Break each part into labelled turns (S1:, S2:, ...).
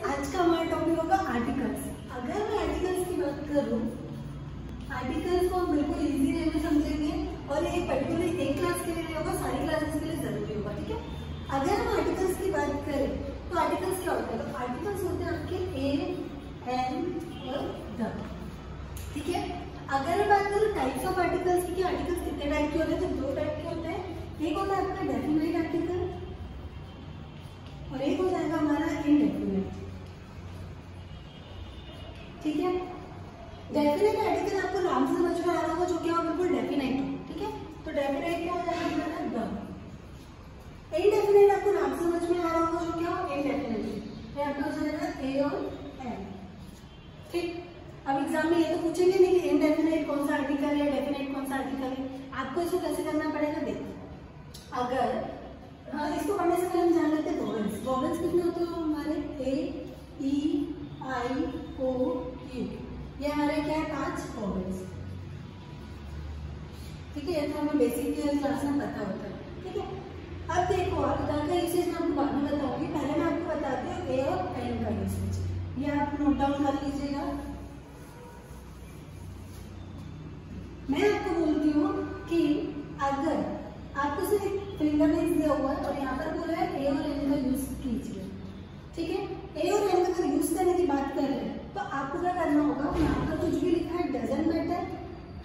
S1: आज का हमारा टॉपिक होगा आर्टिकल्स। अगर मैं आर्टिकल्स की बात करूँ, आर्टिकल्स को हम बिल्कुल इजी वे में समझेंगे और ये पर्टिकुलर एक क्लास के लिए नहीं होगा, सारी क्लासेस के लिए जरूरी होगा। ठीक है, अगर हम आर्टिकल्स की बात करें तो आर्टिकल्स क्या होता है? तो आर्टिकल्स होते हैं आपके ए, एन और द। ठीक है, अगर मैं बात करूँ टाइप्स ऑफ आर्टिकल्स की, आर्टिकल्स कितने टाइप के होते हैं? तो दो टाइप के होते हैं। एक होता है आपका डेफिनेट आर्टिकल और एक हो जाएगा हमारा इनडेफिनेट। ठीक है, डेफिनेट आर्टिकल आपको नाम से समझ में आ रहा होगा, जो कि बिल्कुल डेफिनेट हो। ठीक है, तो डेफिनेट क्या हो जाएगा हमारा द। इनडेफिनेट आपको नाम से समझ में आ रहा होगा, जो क्या हो इनडेफिनेट। ये आपका हो जाएगा ए और एन। ठीक, अब एग्जाम में ये तो पूछेंगे नहीं कि इनडेफिनेट कौन सा आर्टिकल है, डेफिनेट कौन सा आर्टिकल है। आपको इसको कैसे करना पड़ेगा? देखो, अगर इसको पढ़ने से पहले हम जान लेते हैं वोवेल्स। वोवेल्स कितने होते हैं हमारे? ए, ई, आई, ओ, यू। ये हमारे क्या है? 5 वोवेल्स। ठीक है, ये तो हमें बेसिक क्लास में पता होता है। ठीक है, अब देखो आप का यूसेज मैं आपको बाद में बताऊंगी, पहले मैं आपको बताती हूँ ए और एन का यूसेज। ये आप नोट डाउन कर लीजिएगा। मैं आपको बोलती हूँ कि अगर आपको सिर्फ फिंगर नेम्स दिया हुआ है और यहाँ पर बोला है ए और एन का यूज कीजिए। ठीक है, ए और एन का अगर यूज करने की बात कर रहे हैं तो आपको क्या करना होगा? यहाँ पर कुछ भी लिखा है डजंट मैटर,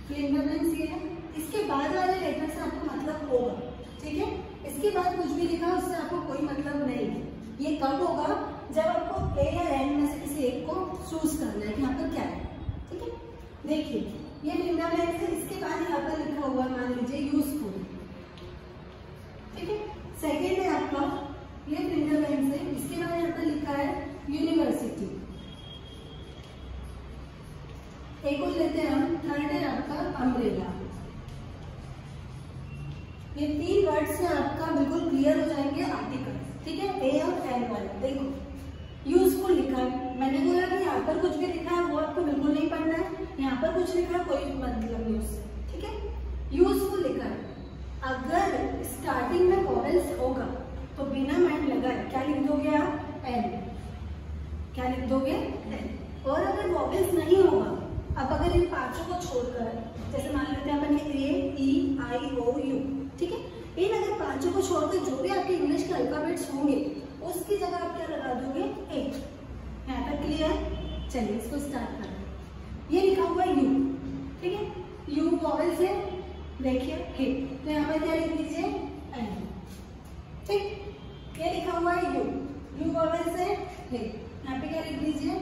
S1: फिंगर नेम्स ये है, इसके बाद वाले लेटर से आपको मतलब होगा। ठीक है, इसके बाद कुछ भी लिखा है उससे आपको कोई मतलब नहीं है। ये कब होगा? जब आपको ए या एन में से किसी एक को चूज करना है कि यहाँ पर क्या है। ठीक है, देखिए ये फिंगर नेम्स है, इसके बाद यहाँ पर लिखा हुआ मान लीजिए यूजफुल। ठीक है, सेकेंड है आपका ये फिंगर नेम्स है, इसके बाद यहाँ पर लिखा है यूनिवर्सिटी। एक और लेते हैं हम, थर्ड है आपका अम्ब्रेला। ये 3 वर्ड से आपका बिल्कुल क्लियर हो जाएंगे आर्टिकल। ठीक है, ए और एन वाले। देखो यूजफुल लिखा है, मैंने बोला कि यहाँ पर कुछ भी लिखा है वो आपको बिल्कुल नहीं पढ़ना है। यहाँ पर कुछ लिखा है कोई मतलब नहीं उससे। ठीक है, यूजफुल लिखा है। अगर स्टार्टिंग में वोवेल्स होगा तो बिना माइंड लगाए क्या लिख दोगे आप? एन। क्या लिख दोगे? एन। और अगर वोवेल्स नहीं होगा, अब अगर इन 5 को छोड़कर, जैसे मान लेते हैं अपन ए, ई, आई, ओ, यू। ठीक है, इन अगर 5 को छोड़कर जो भी आपके इंग्लिश के अल्फाबेट्स होंगे उसकी जगह आप क्या लगा दोगे? ए। यहाँ तक क्लियर? चलिए इसको स्टार्ट करें। ये लिखा हुआ है यू। ठीक है, यू वोवेल्स है, देखिए हे, तो यहाँ पर क्या लिख दीजिए? एन। ठीक, ये लिखा हुआ है यू, यू वोवेल्स है, हे, यहाँ पे क्या लिख दीजिए?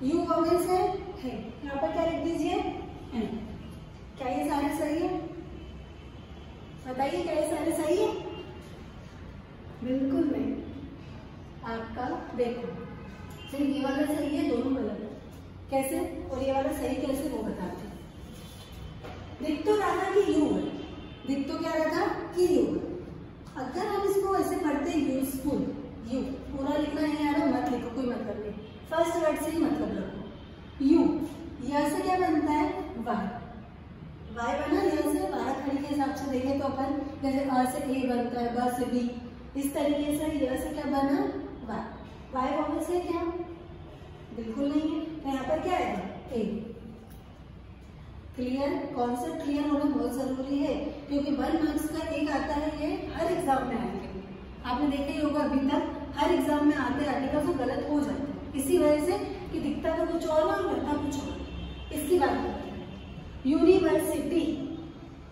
S1: यू वोवेल्स है, हे, यहाँ पर क्या लिख दीजिए? एन। क्या ये सारे सही है? बताइए, क्या ये सारे सही है? बिल्कुल नहीं। आपका देखो सिर्फ ये वाला सही है, दोनों गलत है। कैसे? और ये वाला सही कैसे वो बताते हैं। दिख तो रहा था कि यू है, दिख तो क्या रहा था कि यू है। अगर हम इसको ऐसे पढ़ते यूजफुल, यू पूरा लिखना नहीं आ रहा मत लिखो, कोई मतलब नहीं, फर्स्ट वर्ड से ही मतलब रखो। यू, यह से क्या बनता है? वाई। वाई बना, यह से बारह खड़ी के हिसाब से देखें तो अपन जैसे आ से ए बनता है, ब से बी, इस तरीके से यह से क्या बना? वाई। वाई वोवेल से क्या? बिल्कुल नहीं है, तो यहाँ पर क्या आएगा? ए। क्लियर? कॉन्सेप्ट क्लियर होना बहुत जरूरी है, क्योंकि 1 मार्क्स का एक आता है, ये हर एग्जाम में आएंगे। आपने देखा ही होगा अभी तक हर एग्जाम में आते आर्टिकल तो गलत हो जाते हैं, इसी वजह से कि दिखता तो कुछ और और करता कुछ और। इसकी बात करते हैं यूनिवर्सिटी,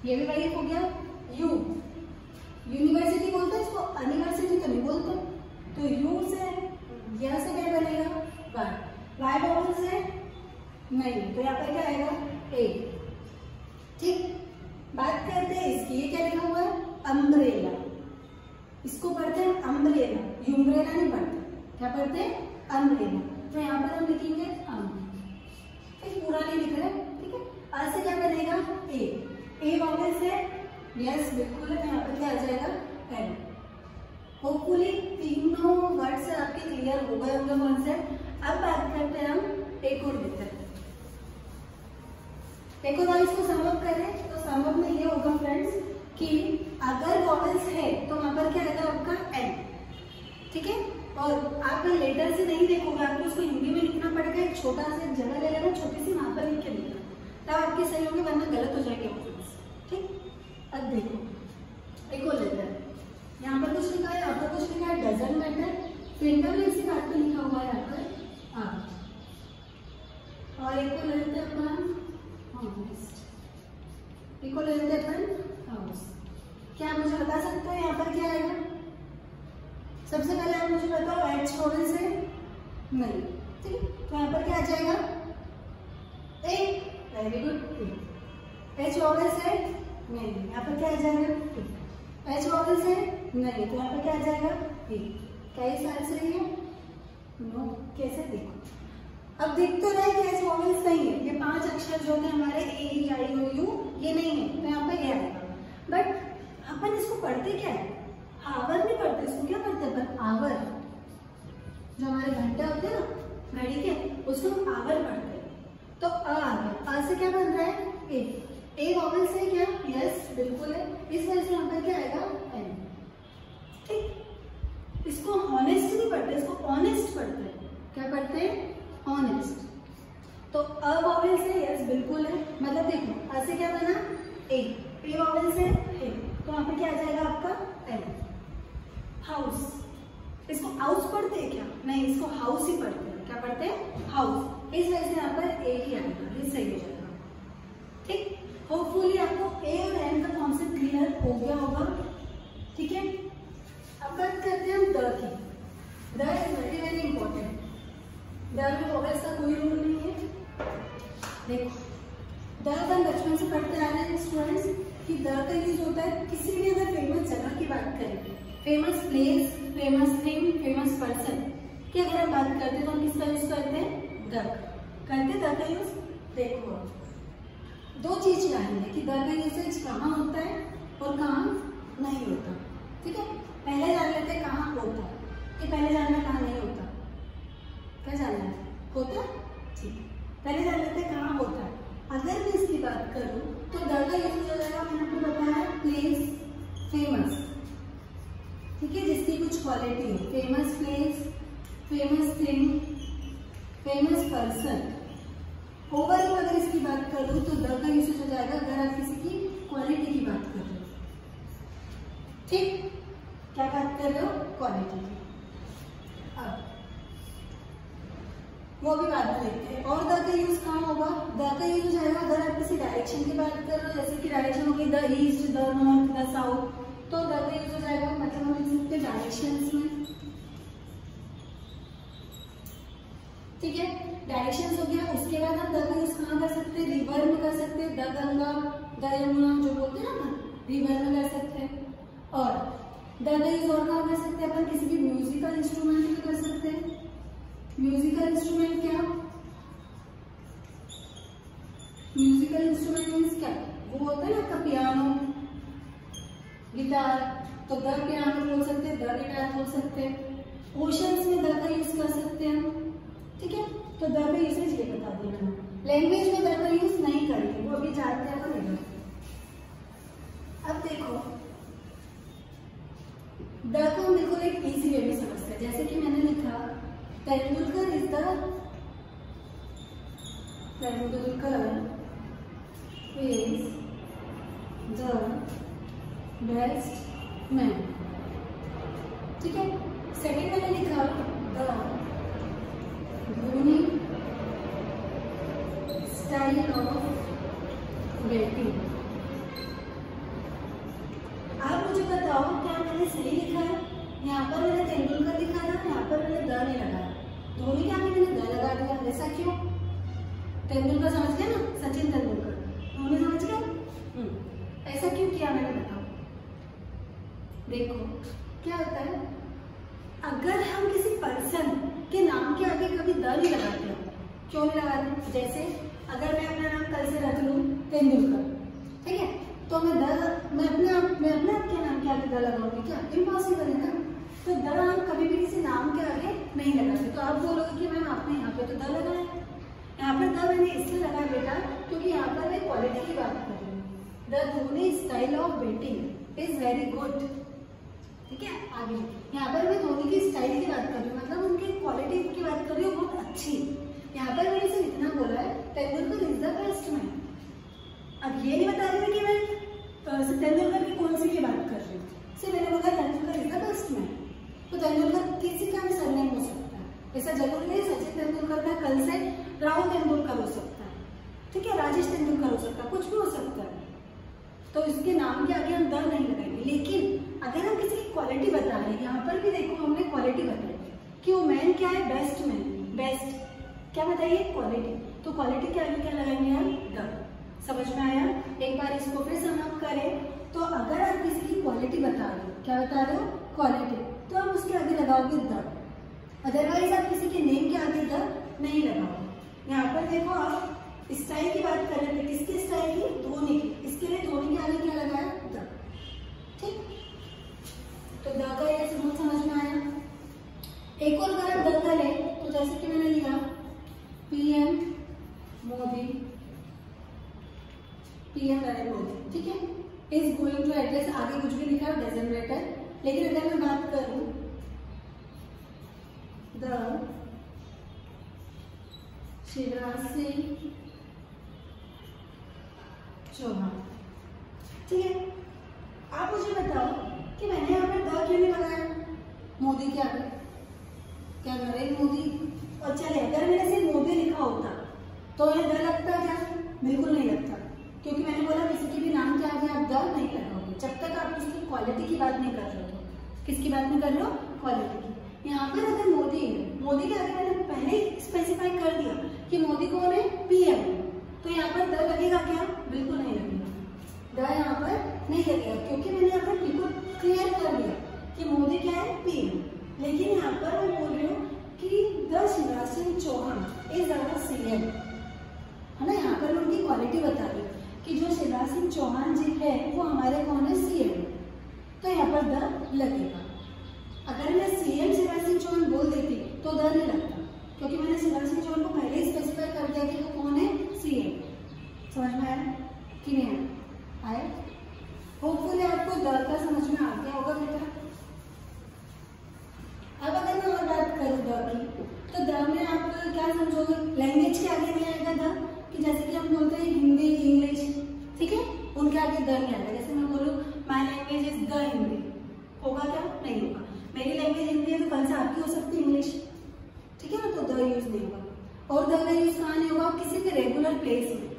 S1: ये भी वही हो गया यू। यूनिवर्सिटी बोलते हैं इसको, यूनिवर्सिटी तो नहीं बोलते। तो यू से यह से क्या बनेगा? वाई। वाई वोवेल से नहीं, तो यहाँ पर क्या आएगा? ए। ठीक, बात करते हैं इसकी, ये क्या लिखा हुआ है? अम्ब्रेला। इसको पढ़ते हैं अम्ब्रेला, यूम्ब्रेला नहीं पढ़ते। क्या पढ़ते हैं? अम्ब्रेला। तो यहाँ पर हम लिखेंगे अम। ठीक, पूरा नहीं लिख रहे। ठीक है, आज से क्या बनेगा? ए। ए वोवेल से यस बिल्कुल है, यहाँ पर क्या आ जाएगा? एन। होपफुली तीनों वर्ड से आपके क्लियर हो गए होंगे कॉन्सेप्ट। अब बात करते हैं हम एक और लेते हैं। देखो ना, इसको सम अप करें तो सम अप में ये होगा फ्रेंड्स कि अगर वोवेल्स है तो वहां पर क्या आएगा आपका एन। ठीक है, और आप लेटर से नहीं देखोगे, आपको उसको हिंदी में लिखना पड़ेगा, एक छोटा सा जगह ले लेना, छोटी सी वहां पर लिख के लिखना, तब आपकी सही होगी, वरना गलत हो जाएगी ऑप्शंस। ठीक, अब देखो एक और लेटर है, यहाँ पर कुछ लिखा है, यहाँ पर कुछ लिखा है, डजंट मैटर, फिंगर में इसी बात पे लिखा हुआ है यहाँ पर और एक को ले लेते हैं अपन हाउस, एक को ले लेते हैं अपन हाउस। क्या मुझे बता सकते हो यहाँ पर क्या आएगा? सबसे पहले आप मुझे बताओ एच वोवेल से नहीं, ठीक, तो यहाँ पर क्या आ जाएगा? ए, वेरी गुड। एच वोवेल से नहीं, यहाँ पर क्या आ जाएगा? एच वोवेल से नहीं, तो यहाँ पर क्या आ जाएगा? ए। क्या ये सारे सही है? नो। कैसे? देखो, अब दिख तो रहा है कि एच वोवेल्स नहीं है, ये 5 अक्षर जो है हमारे ए ई आई ओ यू, ये नहीं है, तो यहाँ पर ये आएगा। बट अपन इसको पढ़ते क्या है? आवर नहीं पढ़ते, इसको क्या पढ़ते हैं अपन? आवर। जो हमारे घंटे होते हैं ना घड़ी के, उसको हम आवर पढ़ते हैं। तो आ से क्या बन रहा है? ए वोवेल से क्या? यस, बिल्कुल है, इस वजह से यहाँ पर क्या आएगा? एन। ठीक, इसको हॉनेस्ट नहीं पढ़ते, इसको ऑनेस्ट पढ़ते हैं। क्या पढ़ते हैं? ऑनेस्ट। तो अ वोवेल से यस बिल्कुल है, मतलब देखो अ से क्या बना? ए वोवेल से ए, तो वहां पे क्या आ जाएगा आपका? एन। हाउस, इसको हाउस पढ़ते हैं क्या? नहीं, इसको हाउस ही पढ़ते हैं। क्या पढ़ते हैं? हाउस। इस वजह से यहाँ पर ए ही आएगा, ये सही हो जाएगा। ठीक, होपफुली आपको ए और एन का कॉन्सेप्ट क्लियर हो गया होगा। ठीक है, अब बात करते हैं हम the key. The is very very important. The में वोवेल्स का कोई रूल नहीं है। देखो, द हम बचपन से पढ़ते आ रहे हैं स्टूडेंट्स कि द का यूज होता है किसी भी अगर फेमस जगह की बात करें, famous place, famous thing, famous person की अगर हम बात करते हैं तो हम किसका यूज करते हैं? द करते द का यूज। देखो, दो चीज जानेंगे कि द का यूसेज कहाँ होता है और कहाँ नहीं होता। ठीक है, पहले जान लेते हैं कहाँ होता है, कि पहले जानना कहाँ नहीं होता। क्या जानना है? होता? ठीक, पहले जान लेते हैं कहाँ होता है। अगर मैं इसकी बात करूँ तो द का यूज हो जाएगा, मैंने आपको बताया, प्लेस, फेमस, ठीक है, जिसकी कुछ क्वालिटी हो, famous place, famous thing, famous person. Overall अगर इसकी बात करूँ तो द का यूज हो जाएगा अगर आप किसी की क्वालिटी की बात कर रहे हो। ठीक, क्या बात कर रहे हो? क्वालिटी की। अब वो भी बात में देखते हैं। और द का यूज कहाँ होगा? द का यूज हो जाएगा अगर आप किसी डायरेक्शन की बात कर रहे हो, जैसे कि डायरेक्शन होगी the east, the north, the south, तो द का यूज हो जाएगा, मतलब हम लिख सकते हैं डायरेक्शंस में। ठीक है, डायरेक्शंस हो गया। उसके बाद हम द का यूज कहाँ कर सकते हैं? रिवर में कर सकते हैं, द गंगा, द यमुना जो बोलते हैं ना, रिवर में कर सकते हैं। और द का यूज और कहाँ कर सकते हैं अपन? किसी भी म्यूजिकल इंस्ट्रूमेंट में कर सकते हैं। म्यूजिकल इंस्ट्रूमेंट क्या? म्यूजिकल इंस्ट्रूमेंट मीन्स क्या? वो होता है ना आपका पियानो, गिटार, तो द पियानो बोल सकते हैं, द गिटार बोल सकते हैं। ओशंस में द का यूज कर सकते हैं हम। ठीक है, तो द का यूसेज ये बता दिया मैंने। लैंग्वेज में द का यूज नहीं करेंगे, वो अभी जानते हैं अपन। अब देखो, द को हम बिल्कुल एक इजी वे में समझते हैं, जैसे कि मैंने लिखा Tendulkar is the, Tendulkar is the best man. ठीक है, सेकेंड मैंने लिखा the Dhoni style of batting. आप मुझे बताओ क्या मैंने सही लिखा है? यहाँ पर मैंने तेंदुलकर लिखा था, यहाँ पर मैंने द नहीं लगाया। धोनी क्या मैंने द लगा दिया, ऐसा क्यों? तेंदुलकर समझ गया ना, सचिन तेंदुलकर, धोनी समझ गया, ऐसा क्यों किया मैंने? बताओ। देखो क्या होता है, अगर हम किसी पर्सन के नाम के आगे कभी द नहीं लगाते हैं, क्यों नहीं लगाते? जैसे अगर मैं अपना नाम कल से रख लूँ तेंदुलकर, ठीक है, तो मैं अपने आप के नाम के आगे द लगाऊंगी क्या? इम्पॉसिबल है ना। तो द हम कभी भी किसी नाम के आगे नहीं लगाते। तो आप बोलोगे कि मैम आपने यहाँ पे तो द लगाया, यहाँ पर द मैंने इसलिए लगाया बेटा क्योंकि यहाँ पर मैं क्वालिटी की बात कर रही हूँ। The Dhoni style of batting is very good. ठीक है। आगे यहाँ पर मैं धोनी की स्टाइल की बात कर रही हूँ, मतलब उनकी क्वालिटी की बात कर रही हूँ, बहुत अच्छी। यहाँ पर मैंने सिर्फ इतना बोला है Tendulkar is the best man. अब ये नहीं बता रही कि मैं तेंदुलकर की कौन सी की बात कर रही हूँ, सिर्फ मैंने बोला Tendulkar is the best man. तो तेंदुलकर किसी का भी सरनेम हो सकता है, ऐसा जरूरी नहीं सचिन तेंदुलकर का कल से राहुल तेंदुलकर हो सकता है, ठीक है, राजेश तेंदुलकर हो सकता है, कुछ भी हो सकता है। तो इसके नाम के आगे हम द नहीं लगाएंगे। लेकिन अगर हम किसी की क्वालिटी बता रहे हैं, यहाँ पर भी देखो हमने क्वालिटी बताई कि वो मैन क्या है, बेस्ट मैन, बेस्ट क्या बताइए, क्वालिटी। तो क्वालिटी के आगे क्या लगाएंगे हम, द। समझ में आया? एक बार इसको फिर समाप्त करें। तो अगर आप किसी की क्वालिटी बता रहे हो, क्या बता रहे हो, क्वालिटी, तो आप उसके आगे लगाओगे द। अदरवाइज आप किसी के नेम के आगे द नहीं लगाओगे। यहाँ पर देखो आप स्टाइल की बात कर रहे थे, किसकी स्टाइल की, धोनी की, इसके लिए धोनी के आगे क्या लगाया, द। ठीक, तो द का ये समझ में आया। एक और अगर आप द का ले तो जैसे कि मैंने लिया पीएम मोदी, पीएम नरेंद्र मोदी, ठीक है, इज गोइंग टू एड्रेस, आगे कुछ भी लिखा है डजंट मैटर। लेकिन अगर मैं बात करूं द शिवराज सिंह चौहान, ठीक है। आप मुझे बताओ कि मैंने यहाँ पर द क्यों नहीं लगाया मोदी के आगे, क्या नरेंद्र मोदी, और चले अगर मैंने सिर्फ मोदी लिखा होता तो यह द लगता क्या, बिल्कुल नहीं लगता, क्योंकि मैंने बोला किसी के भी नाम के आगे आप द नहीं लगाओगे जब तक आप उसकी क्वालिटी की बात नहीं कर रहे हो। किसकी बात नहीं कर रहे हो, क्वालिटी की। यहाँ पर अगर मोदी है, मोदी के आगे मैंने पहले स्पेसिफाई कर दिया कि मोदी कौन है, पीएम, तो यहाँ पर द लगेगा क्या, बिल्कुल नहीं लगेगा, द यहाँ पर नहीं लगेगा, क्योंकि मैंने यहाँ पर बिल्कुल क्लियर कर दिया कि मोदी क्या है, पीएम। लेकिन यहाँ पर मैं बोल रही हूँ कि the Shivraj Singh Chouhan is our CM, है ना। यहाँ पर मैं उनकी क्वालिटी बता रही हूँ कि जो शिवराज सिंह चौहान जी है वो हमारे कौन है, सीएम, तो यहाँ पर द लगेगा। अगर मैं सीएम शिवराज सिंह चौहान बोल देती तो द नहीं लगता, क्योंकि मैंने शिवराज सिंह चौहान को पहले ही स्पेसिफाई कर दिया कि वो कौन है, सीएम। समझ में आया कि नहीं आया? होपफुली आपको द का समझ में आ गया होगा बेटा। अब अगर मैं और बात करूँ द की, तो द में आप क्या समझोगे, लैंग्वेज के आगे नहीं आएगा द, कि जैसे कि हम बोलते हैं हिंदी, इंग्लिश, ठीक है, उनके आगे द नहीं आएगा। जैसे मैं बोलूँ my language is the Hindi, होगा क्या, नहीं होगा। मेरी लैंग्वेज हिंदी है तो कल से आपकी हो सकती है इंग्लिश, ठीक है ना, तो द यूज नहीं होगा। और द का यूज कहाँ नहीं होगा, किसी के रेगुलर प्लेस में।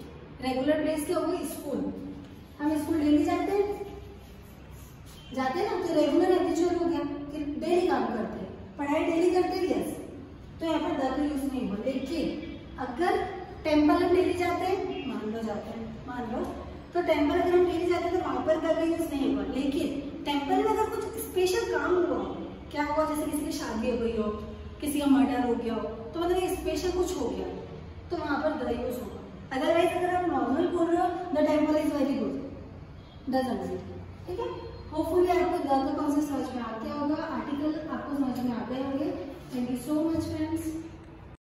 S1: रेगुलर प्लेस क्या होगी, स्कूल। हम स्कूल डेली जाते हैं ना, तो रेगुलर हैबिचुअल हो गया कि डेली काम करते हैं, पढ़ाई डेली करते हैं, यस, तो यहाँ पर द का यूज नहीं होगा। लेकिन अगर टेम्पल हम डेली जाते हैं, मान लो तो टेम्पल अगर हम डेली जाते हैं तो वहां पर द का यूज नहीं होगा। लेकिन टेम्पल में अगर कुछ स्पेशल काम हुआ, क्या हुआ, जैसे किसी की शादी हो गई हो, किसी का मर्डर हो गया हो, तो मतलब स्पेशल कुछ हो गया, तो वहां पर द यूज होगा। अदरवाइज अगर आप नॉर्मल बोल रहे हो the temple is very good, doesn't mean, ठीक है। होपफुली आपको द का कॉन्सेप्ट समझ में आ गया होगा, आर्टिकल आपको समझ में आ गए होंगे। Thank you so much friends.